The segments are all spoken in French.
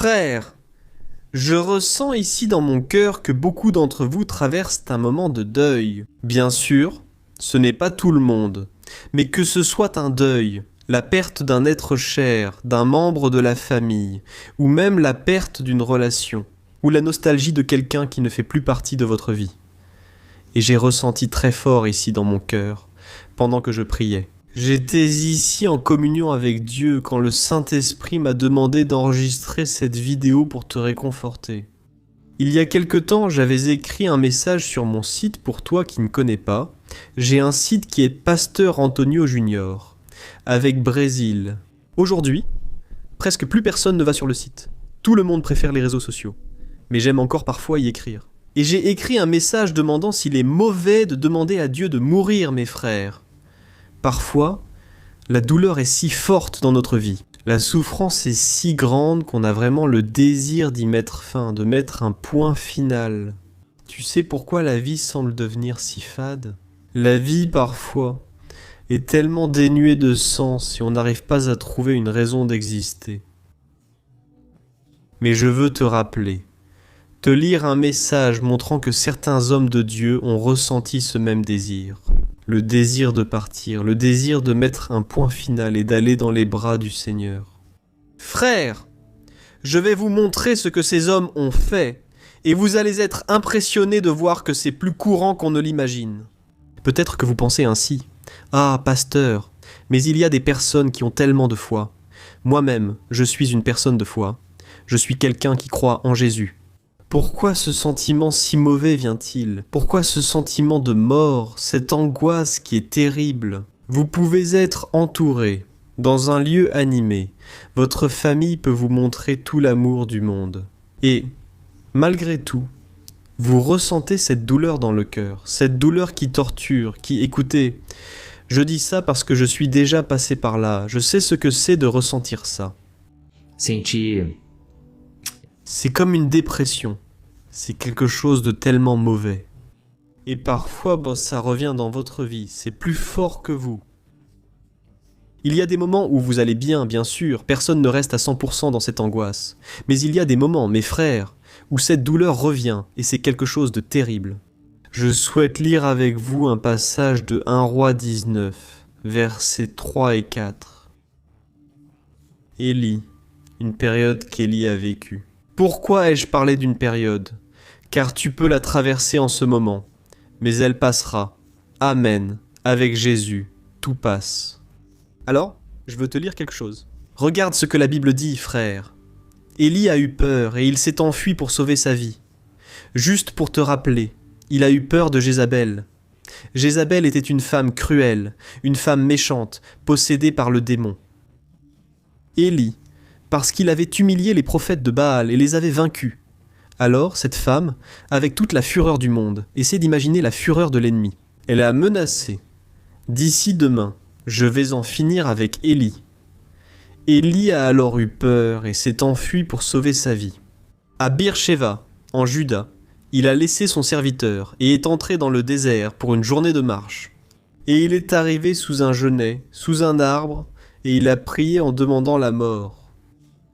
Frères, je ressens ici dans mon cœur que beaucoup d'entre vous traversent un moment de deuil. Bien sûr, ce n'est pas tout le monde, mais que ce soit un deuil, la perte d'un être cher, d'un membre de la famille, ou même la perte d'une relation, ou la nostalgie de quelqu'un qui ne fait plus partie de votre vie. Et j'ai ressenti très fort ici dans mon cœur, pendant que je priais. J'étais ici en communion avec Dieu quand le Saint-Esprit m'a demandé d'enregistrer cette vidéo pour te réconforter. Il y a quelque temps, j'avais écrit un message sur mon site pour toi qui ne connais pas. J'ai un site qui est Pasteur Antonio Junior, avec Brésil. Aujourd'hui, presque plus personne ne va sur le site. Tout le monde préfère les réseaux sociaux. Mais j'aime encore parfois y écrire. Et j'ai écrit un message demandant s'il est mauvais de demander à Dieu de mourir, mes frères. Parfois, la douleur est si forte dans notre vie. La souffrance est si grande qu'on a vraiment le désir d'y mettre fin, de mettre un point final. Tu sais pourquoi la vie semble devenir si fade ? La vie, parfois, est tellement dénuée de sens et on n'arrive pas à trouver une raison d'exister. Mais je veux te rappeler, te lire un message montrant que certains hommes de Dieu ont ressenti ce même désir. Le désir de partir, le désir de mettre un point final et d'aller dans les bras du Seigneur. Frères, je vais vous montrer ce que ces hommes ont fait, et vous allez être impressionnés de voir que c'est plus courant qu'on ne l'imagine. Peut-être que vous pensez ainsi. Ah, pasteur, mais il y a des personnes qui ont tellement de foi. Moi-même, je suis une personne de foi. Je suis quelqu'un qui croit en Jésus. Pourquoi ce sentiment si mauvais vient-il ? Pourquoi ce sentiment de mort, cette angoisse qui est terrible ? Vous pouvez être entouré, dans un lieu animé. Votre famille peut vous montrer tout l'amour du monde. Et, malgré tout, vous ressentez cette douleur dans le cœur, cette douleur qui torture, qui, écoutez, je dis ça parce que je suis déjà passé par là, je sais ce que c'est de ressentir ça. Senti C'est comme une dépression. C'est quelque chose de tellement mauvais. Et parfois, ça revient dans votre vie. C'est plus fort que vous. Il y a des moments où vous allez bien sûr. Personne ne reste à 100% dans cette angoisse. Mais il y a des moments, mes frères, où cette douleur revient et c'est quelque chose de terrible. Je souhaite lire avec vous un passage de 1 Roi 19, versets 3 et 4. Élie, une période qu'Élie a vécue. Pourquoi ai-je parlé d'une période ? Car tu peux la traverser en ce moment, mais elle passera. Amen. Avec Jésus, tout passe. Alors, je veux te lire quelque chose. Regarde ce que la Bible dit, frère. Élie a eu peur et il s'est enfui pour sauver sa vie. Juste pour te rappeler, il a eu peur de Jézabel. Jézabel était une femme cruelle, une femme méchante, possédée par le démon. Élie, parce qu'il avait humilié les prophètes de Baal et les avait vaincus. Alors, cette femme, avec toute la fureur du monde, essaie d'imaginer la fureur de l'ennemi. Elle a menacé. D'ici demain, je vais en finir avec Élie. Élie a alors eu peur et s'est enfui pour sauver sa vie. À Beersheba, en Juda, il a laissé son serviteur et est entré dans le désert pour une journée de marche. Et il est arrivé sous un genêt, sous un arbre, et il a prié en demandant la mort.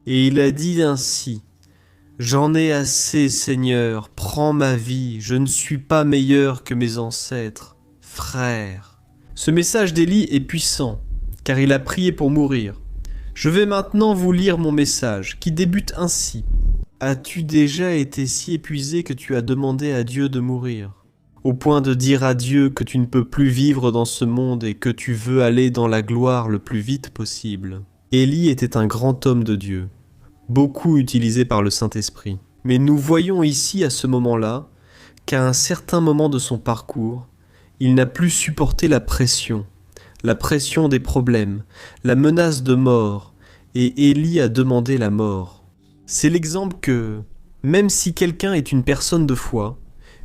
Et il a dit ainsi, « J'en ai assez, Seigneur, prends ma vie, je ne suis pas meilleur que mes ancêtres, frères. » Ce message d'Élie est puissant, car il a prié pour mourir. Je vais maintenant vous lire mon message, qui débute ainsi. « As-tu déjà été si épuisé que tu as demandé à Dieu de mourir, au point de dire à Dieu que tu ne peux plus vivre dans ce monde et que tu veux aller dans la gloire le plus vite possible ?» Élie était un grand homme de Dieu, beaucoup utilisé par le Saint-Esprit. Mais nous voyons ici à ce moment-là qu'à un certain moment de son parcours, il n'a plus supporté la pression des problèmes, la menace de mort, et Élie a demandé la mort. C'est l'exemple que, même si quelqu'un est une personne de foi,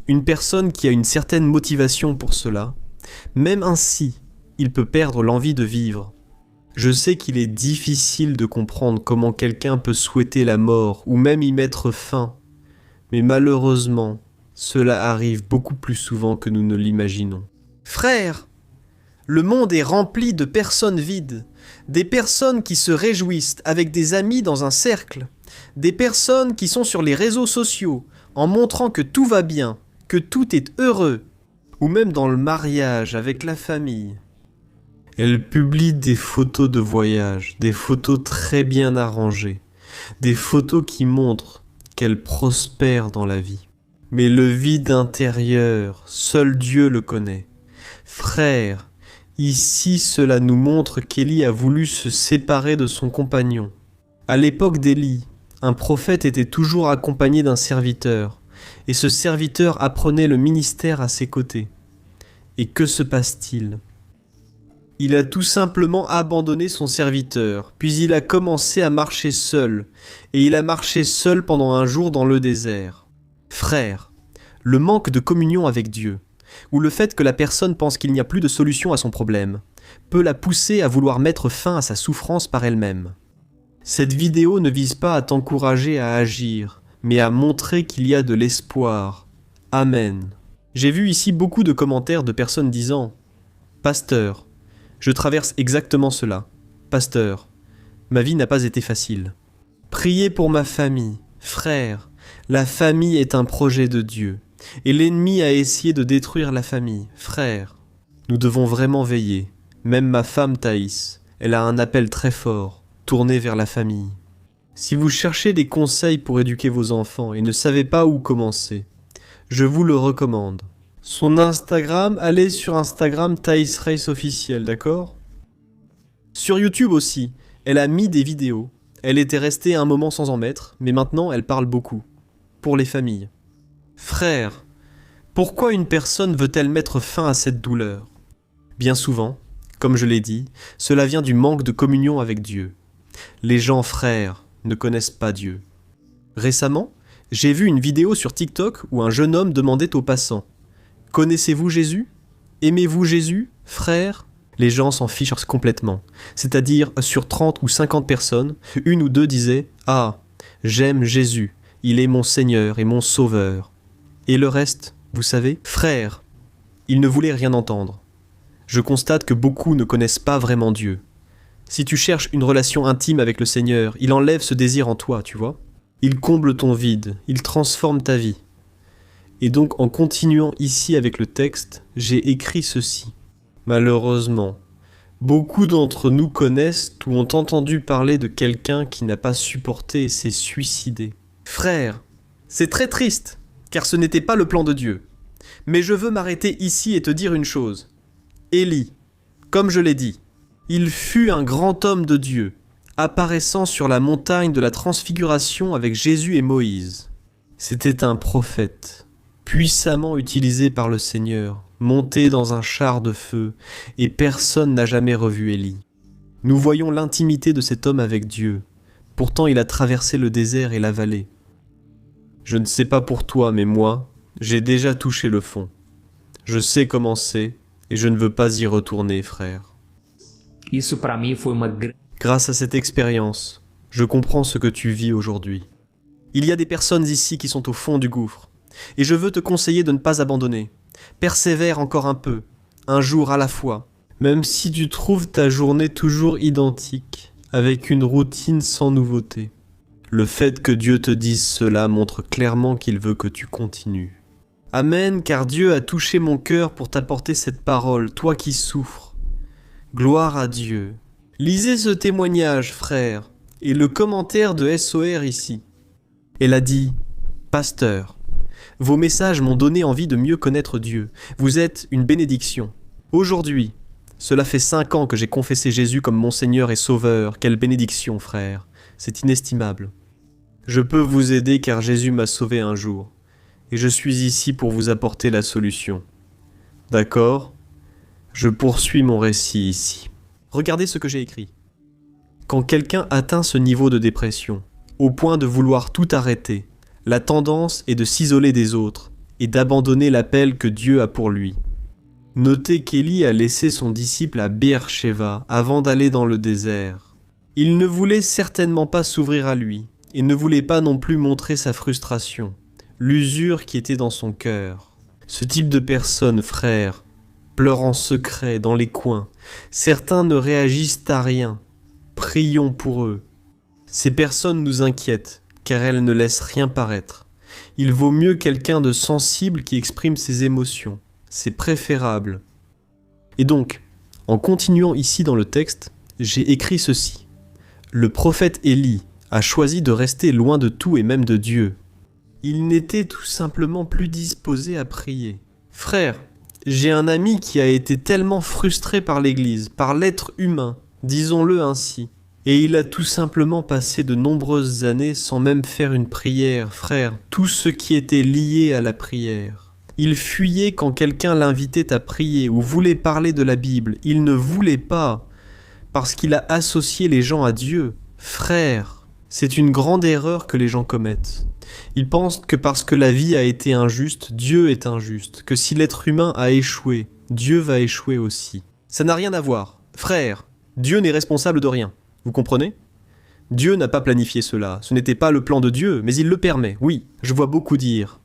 une personne qui a une certaine motivation pour cela, même ainsi, il peut perdre l'envie de vivre. Je sais qu'il est difficile de comprendre comment quelqu'un peut souhaiter la mort ou même y mettre fin, mais malheureusement, cela arrive beaucoup plus souvent que nous ne l'imaginons. Frères, le monde est rempli de personnes vides, des personnes qui se réjouissent avec des amis dans un cercle, Des personnes qui sont sur les réseaux sociaux en montrant que tout va bien, que tout est heureux, ou même dans le mariage avec la famille. Elles publient des photos de voyage, des photos très bien arrangées, des photos qui montrent qu'elles prospèrent dans la vie. Mais le vide intérieur, seul Dieu le connaît. Frère, ici cela nous montre qu'Élie a voulu se séparer de son compagnon. À l'époque d'Élie, un prophète était toujours accompagné d'un serviteur, et ce serviteur apprenait le ministère à ses côtés. Et que se passe-t-il ? Il a tout simplement abandonné son serviteur, puis il a commencé à marcher seul, et il a marché seul pendant un jour dans le désert. Frère, le manque de communion avec Dieu, ou le fait que la personne pense qu'il n'y a plus de solution à son problème, peut la pousser à vouloir mettre fin à sa souffrance par elle-même. Cette vidéo ne vise pas à t'encourager à agir, mais à montrer qu'il y a de l'espoir. Amen. J'ai vu ici beaucoup de commentaires de personnes disant « Pasteur, je traverse exactement cela. Pasteur, ma vie n'a pas été facile. Priez pour ma famille. Frère, la famille est un projet de Dieu. Et l'ennemi a essayé de détruire la famille. Frère, nous devons vraiment veiller. Même ma femme Thaïs, elle a un appel très fort, tourné vers la famille. Si vous cherchez des conseils pour éduquer vos enfants et ne savez pas où commencer, je vous le recommande. Son Instagram, allez sur Instagram Thaïs Race officiel, d'accord ? Sur YouTube aussi, elle a mis des vidéos. Elle était restée un moment sans en mettre, mais maintenant elle parle beaucoup. Pour les familles. Frère, pourquoi une personne veut-elle mettre fin à cette douleur ? Bien souvent, comme je l'ai dit, cela vient du manque de communion avec Dieu. Les gens frères ne connaissent pas Dieu. Récemment, j'ai vu une vidéo sur TikTok où un jeune homme demandait aux passants « Connaissez-vous Jésus ? Aimez-vous Jésus, frère ?» Les gens s'en fichent complètement. C'est-à-dire, sur 30 ou 50 personnes, une ou deux disaient « Ah, j'aime Jésus, il est mon Seigneur et mon Sauveur. » Et le reste, vous savez, frère, ils ne voulaient rien entendre. Je constate que beaucoup ne connaissent pas vraiment Dieu. Si tu cherches une relation intime avec le Seigneur, il enlève ce désir en toi, tu vois. Il comble ton vide, il transforme ta vie. Et donc, en continuant ici avec le texte, j'ai écrit ceci. Malheureusement, beaucoup d'entre nous connaissent ou ont entendu parler de quelqu'un qui n'a pas supporté et s'est suicidé. Frère, c'est très triste, car ce n'était pas le plan de Dieu. Mais je veux m'arrêter ici et te dire une chose. Élie, comme je l'ai dit, il fut un grand homme de Dieu, apparaissant sur la montagne de la transfiguration avec Jésus et Moïse. C'était un prophète, puissamment utilisé par le Seigneur, monté dans un char de feu, et personne n'a jamais revu Élie. Nous voyons l'intimité de cet homme avec Dieu. Pourtant, il a traversé le désert et la vallée. Je ne sais pas pour toi, mais moi, j'ai déjà touché le fond. Je sais comment c'est, et je ne veux pas y retourner, frère. Isso para mim foi uma Grâce à cette expérience, je comprends ce que tu vis aujourd'hui. Il y a des personnes ici qui sont au fond du gouffre, et je veux te conseiller de ne pas abandonner. Persévère encore un peu, un jour à la fois, même si tu trouves ta journée toujours identique, avec une routine sans nouveauté. Le fait que Dieu te dise cela montre clairement qu'il veut que tu continues. Amen, car Dieu a touché mon cœur pour t'apporter cette parole, toi qui souffres. Gloire à Dieu. Lisez ce témoignage, frère, et le commentaire de SOR ici. Elle a dit « Pasteur, vos messages m'ont donné envie de mieux connaître Dieu. Vous êtes une bénédiction. Aujourd'hui, cela fait 5 ans que j'ai confessé Jésus comme mon Seigneur et Sauveur. Quelle bénédiction, frère. C'est inestimable. Je peux vous aider car Jésus m'a sauvé un jour. Et je suis ici pour vous apporter la solution. D'accord ? Je poursuis mon récit ici. Regardez ce que j'ai écrit. Quand quelqu'un atteint ce niveau de dépression, au point de vouloir tout arrêter, la tendance est de s'isoler des autres et d'abandonner l'appel que Dieu a pour lui. Notez qu'Élie a laissé son disciple à Beer-Sheva avant d'aller dans le désert. Il ne voulait certainement pas s'ouvrir à lui et ne voulait pas non plus montrer sa frustration, l'usure qui était dans son cœur. Ce type de personnes, frères, pleurent en secret dans les coins. Certains ne réagissent à rien. Prions pour eux. Ces personnes nous inquiètent car elle ne laisse rien paraître. Il vaut mieux quelqu'un de sensible qui exprime ses émotions. C'est préférable. Et donc, en continuant ici dans le texte, j'ai écrit ceci. Le prophète Élie a choisi de rester loin de tout et même de Dieu. Il n'était tout simplement plus disposé à prier. Frère, j'ai un ami qui a été tellement frustré par l'Église, par l'être humain, disons-le ainsi. Et il a tout simplement passé de nombreuses années sans même faire une prière, frère, tout ce qui était lié à la prière. Il fuyait quand quelqu'un l'invitait à prier ou voulait parler de la Bible. Il ne voulait pas, parce qu'il a associé les gens à Dieu. Frère, c'est une grande erreur que les gens commettent. Ils pensent que parce que la vie a été injuste, Dieu est injuste, que si l'être humain a échoué, Dieu va échouer aussi. Ça n'a rien à voir. Frère, Dieu n'est responsable de rien. Vous comprenez ? Dieu n'a pas planifié cela. Ce n'était pas le plan de Dieu, mais il le permet. Oui, je vois beaucoup dire.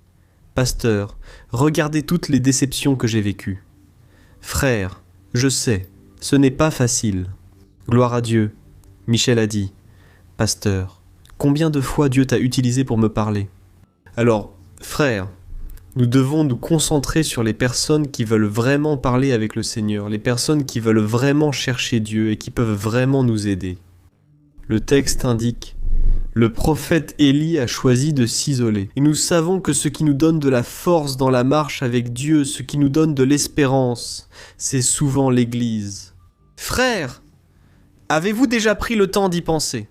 Pasteur, regardez toutes les déceptions que j'ai vécues. Frère, je sais, ce n'est pas facile. Gloire à Dieu. Michel a dit. Pasteur, combien de fois Dieu t'a utilisé pour me parler ? Alors, frère, nous devons nous concentrer sur les personnes qui veulent vraiment parler avec le Seigneur, les personnes qui veulent vraiment chercher Dieu et qui peuvent vraiment nous aider. Le texte indique « Le prophète Élie a choisi de s'isoler. » Et nous savons que ce qui nous donne de la force dans la marche avec Dieu, ce qui nous donne de l'espérance, c'est souvent l'Église. Frère, avez-vous déjà pris le temps d'y penser ?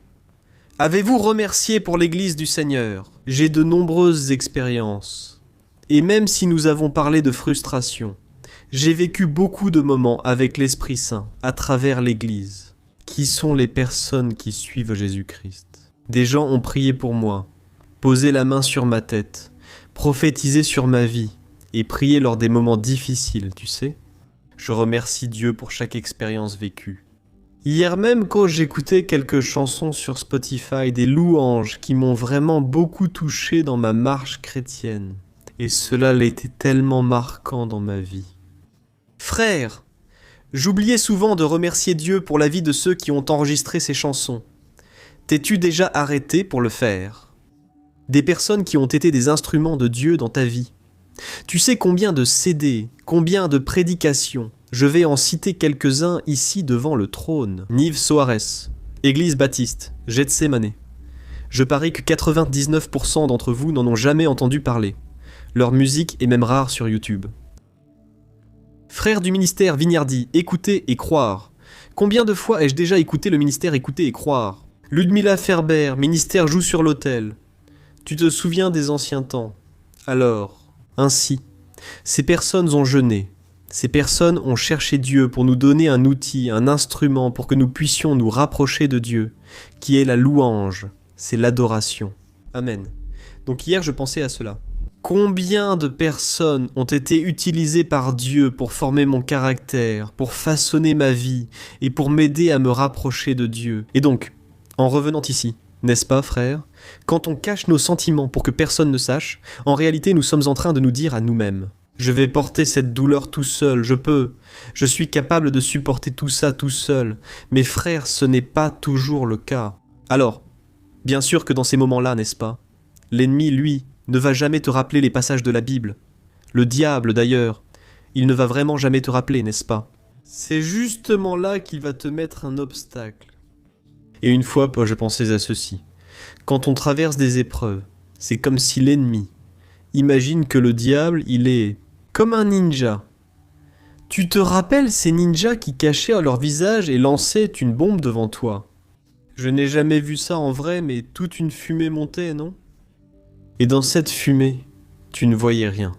Avez-vous remercié pour l'Église du Seigneur ? J'ai de nombreuses expériences. Et même si nous avons parlé de frustration, j'ai vécu beaucoup de moments avec l'Esprit Saint à travers l'Église. Qui sont les personnes qui suivent Jésus-Christ ? Des gens ont prié pour moi, posé la main sur ma tête, prophétisé sur ma vie et prié lors des moments difficiles, tu sais ? Je remercie Dieu pour chaque expérience vécue. Hier même, quand j'écoutais quelques chansons sur Spotify, des louanges qui m'ont vraiment beaucoup touché dans ma marche chrétienne. Et cela l'était tellement marquant dans ma vie. Frère, j'oubliais souvent de remercier Dieu pour la vie de ceux qui ont enregistré ces chansons. T'es-tu déjà arrêté pour le faire ? Des personnes qui ont été des instruments de Dieu dans ta vie. Tu sais combien de CD, combien de prédications. Je vais en citer quelques-uns ici devant le trône. Nive Soares, Église Baptiste, Gethsémané. Je parie que 99% d'entre vous n'en ont jamais entendu parler. Leur musique est même rare sur YouTube. Frère du ministère Vignardi, écouter et croire. Combien de fois ai-je déjà écouté le ministère Écouter et croire ? Ludmila Ferber, ministère Joue sur l'autel. Tu te souviens des anciens temps ? Alors, ainsi, ces personnes ont jeûné. Ces personnes ont cherché Dieu pour nous donner un outil, un instrument pour que nous puissions nous rapprocher de Dieu, qui est la louange, c'est l'adoration. Amen. Donc hier, je pensais à cela. Combien de personnes ont été utilisées par Dieu pour former mon caractère, pour façonner ma vie et pour m'aider à me rapprocher de Dieu. Et donc, en revenant ici, n'est-ce pas, frère ? Quand on cache nos sentiments pour que personne ne sache, en réalité, nous sommes en train de nous dire à nous-mêmes « Je vais porter cette douleur tout seul, je suis capable de supporter tout ça tout seul. » Mais frère, ce n'est pas toujours le cas. Alors, bien sûr que dans ces moments-là, n'est-ce pas ? L'ennemi, lui, ne va jamais te rappeler les passages de la Bible. Le diable, d'ailleurs, il ne va vraiment jamais te rappeler, n'est-ce pas ? C'est justement là qu'il va te mettre un obstacle. Et une fois, je pensais à ceci. Quand on traverse des épreuves, c'est comme si l'ennemi, imagine que le diable, il est comme un ninja. Tu te rappelles ces ninjas qui cachaient leur visage et lançaient une bombe devant toi ? Je n'ai jamais vu ça en vrai, mais toute une fumée montait, non ? Et dans cette fumée, tu ne voyais rien.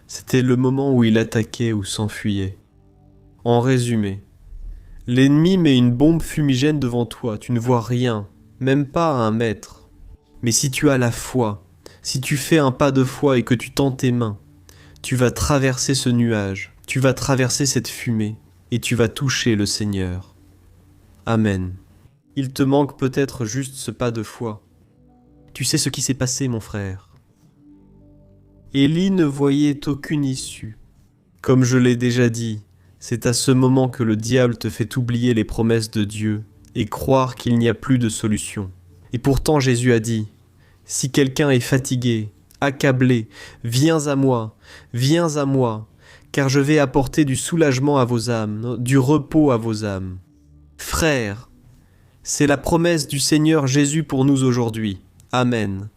C'était le moment où il attaquait ou s'enfuyait. En résumé, l'ennemi met une bombe fumigène devant toi, tu ne vois rien, même pas à 1 mètre. Mais si tu as la foi, si tu fais un pas de foi et que tu tends tes mains, tu vas traverser ce nuage, tu vas traverser cette fumée et tu vas toucher le Seigneur. Amen. Il te manque peut-être juste ce pas de foi. Tu sais ce qui s'est passé, mon frère. Élie ne voyait aucune issue. Comme je l'ai déjà dit, c'est à ce moment que le diable te fait oublier les promesses de Dieu et croire qu'il n'y a plus de solution. Et pourtant Jésus a dit, « Si quelqu'un est fatigué, accablé, viens à moi, car je vais apporter du soulagement à vos âmes, du repos à vos âmes. Frères, c'est la promesse du Seigneur Jésus pour nous aujourd'hui. Amen.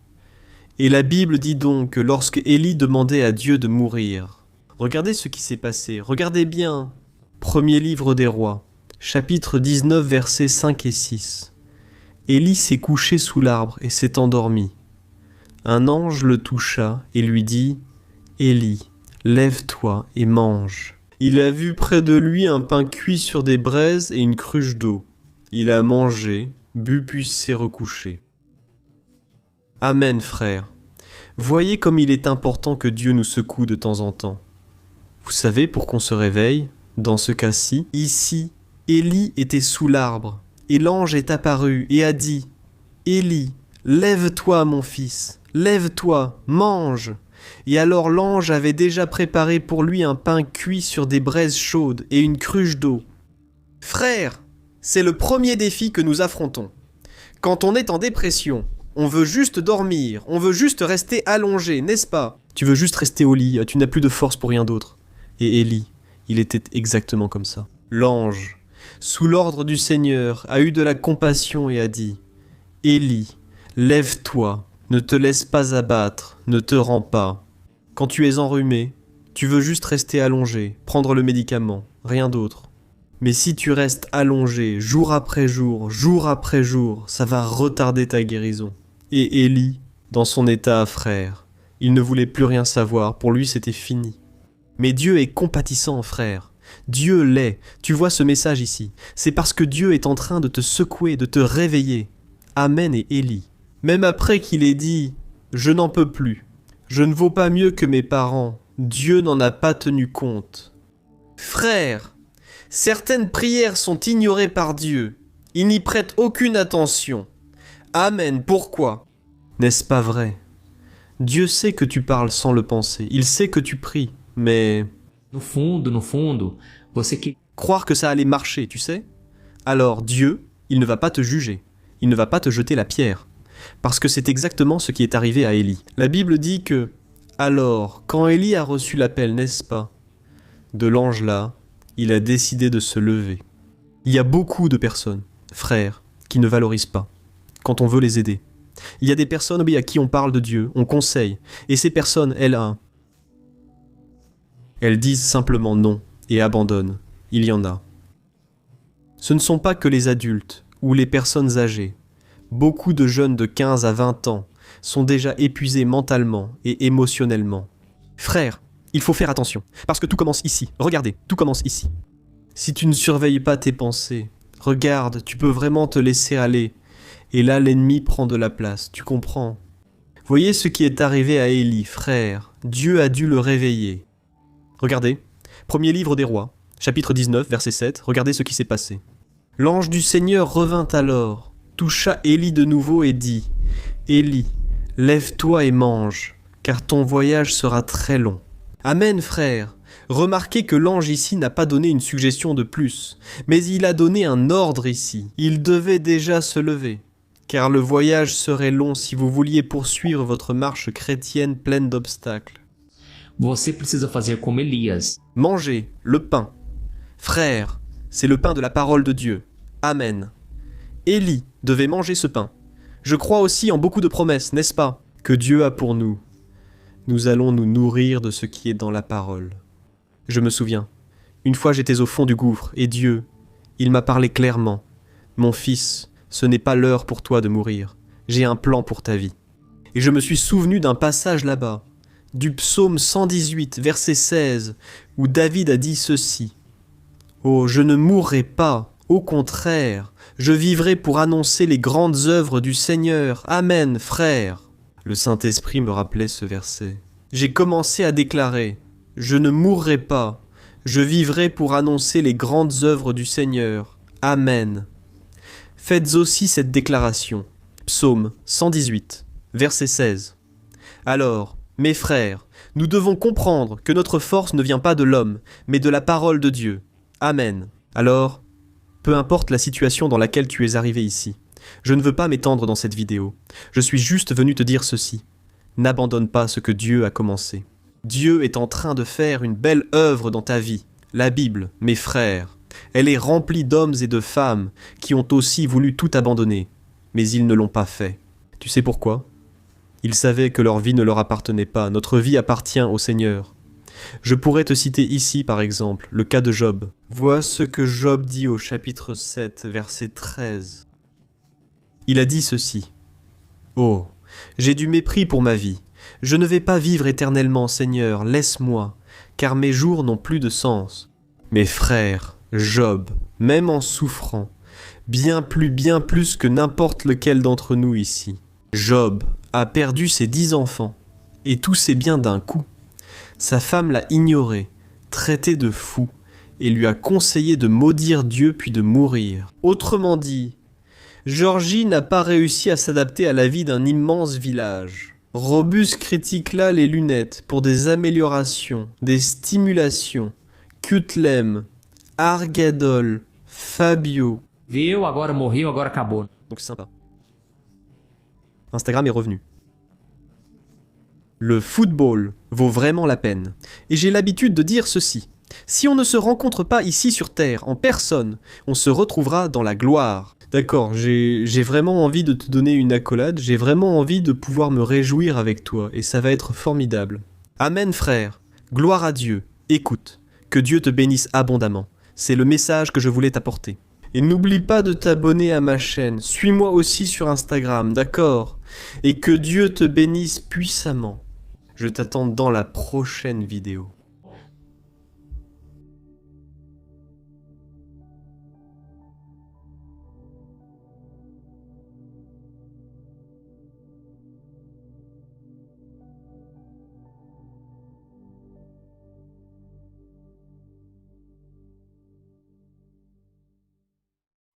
Et la Bible dit donc que lorsque Élie demandait à Dieu de mourir, regardez ce qui s'est passé, regardez bien. Premier livre des rois, chapitre 19, versets 5 et 6. Élie s'est couché sous l'arbre et s'est endormi. Un ange le toucha et lui dit « Élie, lève-toi et mange. » Il a vu près de lui un pain cuit sur des braises et une cruche d'eau. Il a mangé, bu puis s'est recouché. Amen, frères. Voyez comme il est important que Dieu nous secoue de temps en temps. Vous savez, pour qu'on se réveille, dans ce cas-ci, ici, Élie était sous l'arbre, et l'ange est apparu et a dit « Élie, lève-toi, mon fils, lève-toi, mange !» Et alors l'ange avait déjà préparé pour lui un pain cuit sur des braises chaudes et une cruche d'eau. Frères, c'est le premier défi que nous affrontons. Quand on est en dépression, on veut juste dormir, on veut juste rester allongé, n'est-ce pas? Tu veux juste rester au lit, tu n'as plus de force pour rien d'autre. Et Élie, il était exactement comme ça. L'ange, sous l'ordre du Seigneur, a eu de la compassion et a dit « Élie, lève-toi, ne te laisse pas abattre, ne te rends pas. Quand tu es enrhumé, tu veux juste rester allongé, prendre le médicament, rien d'autre. Mais si tu restes allongé jour après jour, ça va retarder ta guérison. » Et Élie, dans son état frère, il ne voulait plus rien savoir, pour lui c'était fini. Mais Dieu est compatissant, frère. Dieu l'est. Tu vois ce message ici. C'est parce que Dieu est en train de te secouer, de te réveiller. Amen et Élie. Même après qu'il ait dit « Je n'en peux plus. Je ne vaux pas mieux que mes parents. Dieu n'en a pas tenu compte. » Frère, certaines prières sont ignorées par Dieu. Il n'y prête aucune attention. Amen. Pourquoi? N'est-ce pas vrai? Dieu sait que tu parles sans le penser. Il sait que tu pries, mais... No fundo, você que... Croire que ça allait marcher, tu sais? Alors Dieu, il ne va pas te juger. Il ne va pas te jeter la pierre. Parce que c'est exactement ce qui est arrivé à Élie. La Bible dit que, alors, quand Élie a reçu l'appel, n'est-ce pas, de l'ange là, il a décidé de se lever. Il y a beaucoup de personnes, frères, qui ne valorisent pas, quand on veut les aider. Il y a des personnes, oui, à qui on parle de Dieu, on conseille, et ces personnes, elles disent simplement non et abandonnent. Il y en a. Ce ne sont pas que les adultes ou les personnes âgées. Beaucoup de jeunes de 15 à 20 ans sont déjà épuisés mentalement et émotionnellement. Frère, il faut faire attention, parce que tout commence ici. Regardez, tout commence ici. Si tu ne surveilles pas tes pensées, regarde, tu peux vraiment te laisser aller. Et là, l'ennemi prend de la place, tu comprends? Voyez ce qui est arrivé à Élie, frère. Dieu a dû le réveiller. Regardez, premier livre des rois, chapitre 19, verset 7, regardez ce qui s'est passé. L'ange du Seigneur revint alors, toucha Élie de nouveau et dit « Élie, lève-toi et mange, car ton voyage sera très long. » Amen, frère. Remarquez que l'ange ici n'a pas donné une suggestion de plus, mais il a donné un ordre ici. Il devait déjà se lever, car le voyage serait long si vous vouliez poursuivre votre marche chrétienne pleine d'obstacles. Você precisa fazer como Elias. Mangez le pain. Frère, c'est le pain de la parole de Dieu. Amen. Élie devait manger ce pain. Je crois aussi en beaucoup de promesses, n'est-ce pas, que Dieu a pour nous. Nous allons nous nourrir de ce qui est dans la parole. Je me souviens, une fois j'étais au fond du gouffre, et Dieu, il m'a parlé clairement. Mon fils, ce n'est pas l'heure pour toi de mourir. J'ai un plan pour ta vie. Et je me suis souvenu d'un passage là-bas, du psaume 118, verset 16, où David a dit ceci. « Oh, je ne mourrai pas, au contraire, je vivrai pour annoncer les grandes œuvres du Seigneur. Amen, frère. » Le Saint-Esprit me rappelait ce verset. J'ai commencé à déclarer « Je ne mourrai pas, je vivrai pour annoncer les grandes œuvres du Seigneur. Amen. » Faites aussi cette déclaration. Psaume 118, verset 16. Alors, mes frères, nous devons comprendre que notre force ne vient pas de l'homme, mais de la parole de Dieu. Amen. Alors, peu importe la situation dans laquelle tu es arrivé ici, Je ne veux pas m'étendre dans cette vidéo. Je suis juste venu te dire ceci. N'abandonne pas ce que Dieu a commencé. Dieu est en train de faire une belle œuvre dans ta vie. La Bible, mes frères, elle est remplie d'hommes et de femmes qui ont aussi voulu tout abandonner, mais ils ne l'ont pas fait. Tu sais pourquoi ? Ils savaient que leur vie ne leur appartenait pas, notre vie appartient au Seigneur. Je pourrais te citer ici, par exemple, le cas de Job. Vois ce que Job dit au chapitre 7, verset 13. Il a dit ceci. « Oh, j'ai du mépris pour ma vie. Je ne vais pas vivre éternellement, Seigneur, laisse-moi, car mes jours n'ont plus de sens. » Mes frères, Job, même en souffrant, bien plus que n'importe lequel d'entre nous ici, Job a perdu ses 10 enfants et tous ses biens d'un coup. Sa femme l'a ignoré, traité de fou, et lui a conseillé de maudire Dieu puis de mourir. Autrement dit, Georgie n'a pas réussi à s'adapter à la vie d'un immense village. Robus critique là les lunettes pour des améliorations, des stimulations. Kutlem, Argadol, Fabio. Viu, agora morreu, agora acabou. Donc c'est sympa. Instagram est revenu. Le football vaut vraiment la peine. Et j'ai l'habitude de dire ceci. Si on ne se rencontre pas ici sur Terre, en personne, on se retrouvera dans la gloire. D'accord, j'ai vraiment envie de te donner une accolade, j'ai vraiment envie de pouvoir me réjouir avec toi, et ça va être formidable. Amen frère, gloire à Dieu, écoute, que Dieu te bénisse abondamment, c'est le message que je voulais t'apporter. Et n'oublie pas de t'abonner à ma chaîne, suis-moi aussi sur Instagram, d'accord ? Et que Dieu te bénisse puissamment. Je t'attends dans la prochaine vidéo.